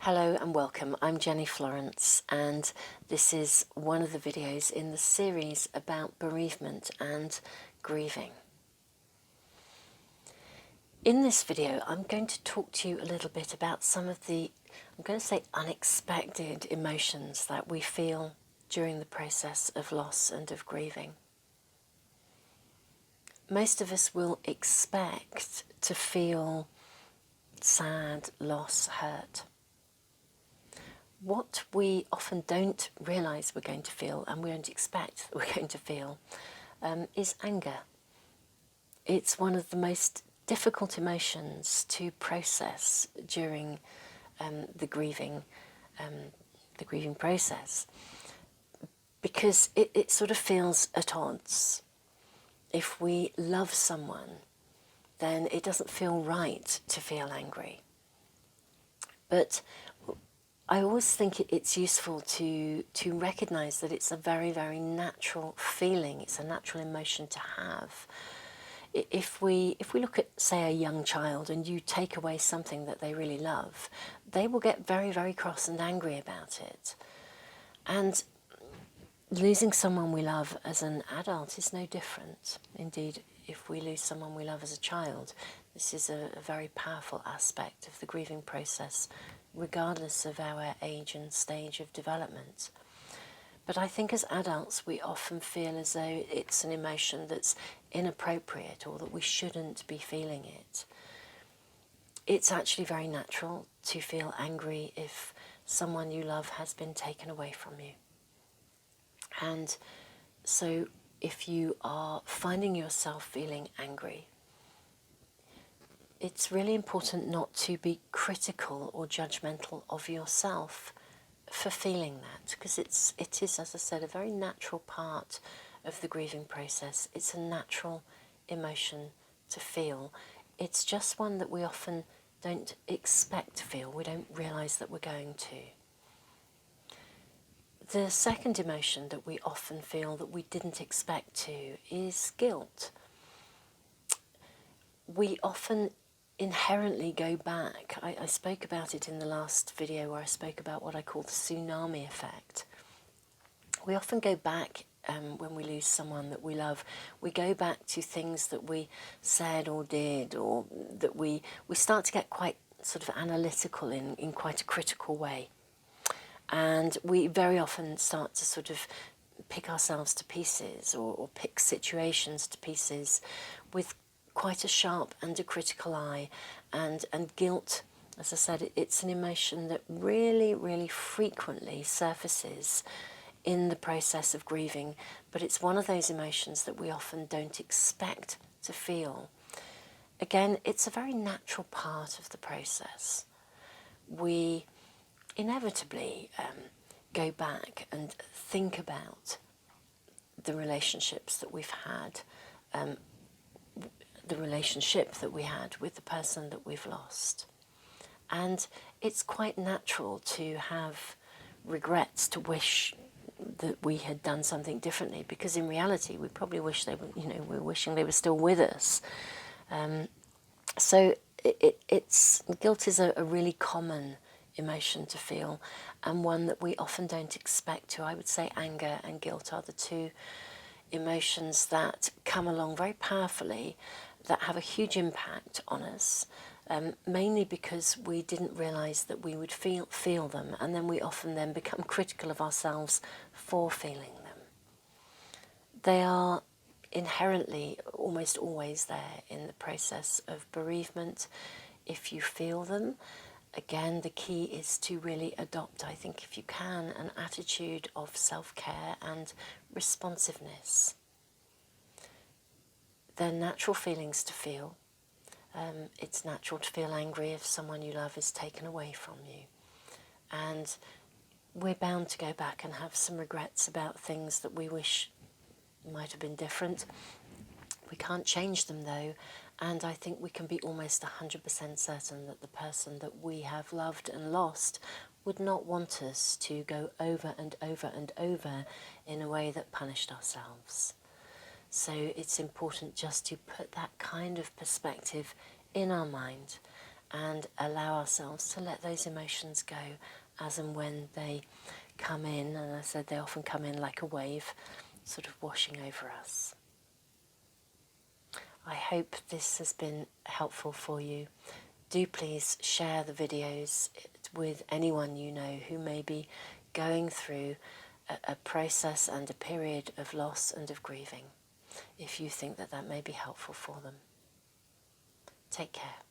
Hello and welcome. I'm Jenny Florence, and this is one of the videos in the series about bereavement and grieving. In this video, I'm going to talk to you a little bit about some of the, I'm going to say, unexpected emotions that we feel during the process of loss and of grieving. Most of us will expect to feel sad, loss, hurt. What we often don't realise we're going to feel, and we don't expect that we're going to feel, is anger. It's one of the most difficult emotions to process during the grieving process, because it sort of feels at odds. If we love someone, then it doesn't feel right to feel angry. But I always think it's useful to recognise that it's a very, very natural feeling. It's a natural emotion to have. If we look at, say, a young child, and you take away something that they really love, they will get very, very cross and angry about it. And losing someone we love as an adult is no different. Indeed, if we lose someone we love as a child, this is a very powerful aspect of the grieving process, regardless of our age and stage of development. But I think as adults we often feel as though it's an emotion that's inappropriate, or that we shouldn't be feeling it. It's actually very natural to feel angry if someone you love has been taken away from you. And so if you are finding yourself feeling angry, it's really important not to be critical or judgmental of yourself for feeling that, because it is, as I said, a very natural part of the grieving process. It's a natural emotion to feel. It's just one that we often don't expect to feel. We don't realise that we're going to. The second emotion that we often feel that we didn't expect to is guilt. We often inherently go back. I spoke about it in the last video where I spoke about what I call the tsunami effect. We often go back when we lose someone that we love. We go back to things that we said or did, or that we start to get quite sort of analytical in quite a critical way. And we very often start to sort of pick ourselves to pieces, or pick situations to pieces with quite a sharp and a critical eye. And guilt, as I said, it's an emotion that really, really frequently surfaces in the process of grieving, but it's one of those emotions that we often don't expect to feel. Again, it's a very natural part of the process. We inevitably go back and think about the relationships that we've had, the relationship that we had with the person that we've lost. And it's quite natural to have regrets, to wish that we had done something differently, because in reality we probably wish they were, we're wishing they were still with us. So guilt is a really common emotion to feel, and one that we often don't expect to. I would say anger and guilt are the two emotions that come along very powerfully, that have a huge impact on us, mainly because we didn't realise that we would feel them, and then we often then become critical of ourselves for feeling them. They are inherently almost always there in the process of bereavement. If you feel them, again, the key is to really adopt, I think, if you can, an attitude of self-care and responsiveness. They're natural feelings to feel. It's natural to feel angry if someone you love is taken away from you. And we're bound to go back and have some regrets about things that we wish might have been different. We can't change them though, and I think we can be almost 100% certain that the person that we have loved and lost would not want us to go over and over and over in a way that punished ourselves. So it's important just to put that kind of perspective in our mind and allow ourselves to let those emotions go as and when they come in. And I said they often come in like a wave, sort of washing over us. I hope this has been helpful for you. Do please share the videos with anyone you know who may be going through a process and a period of loss and of grieving, if you think that that may be helpful for them. Take care.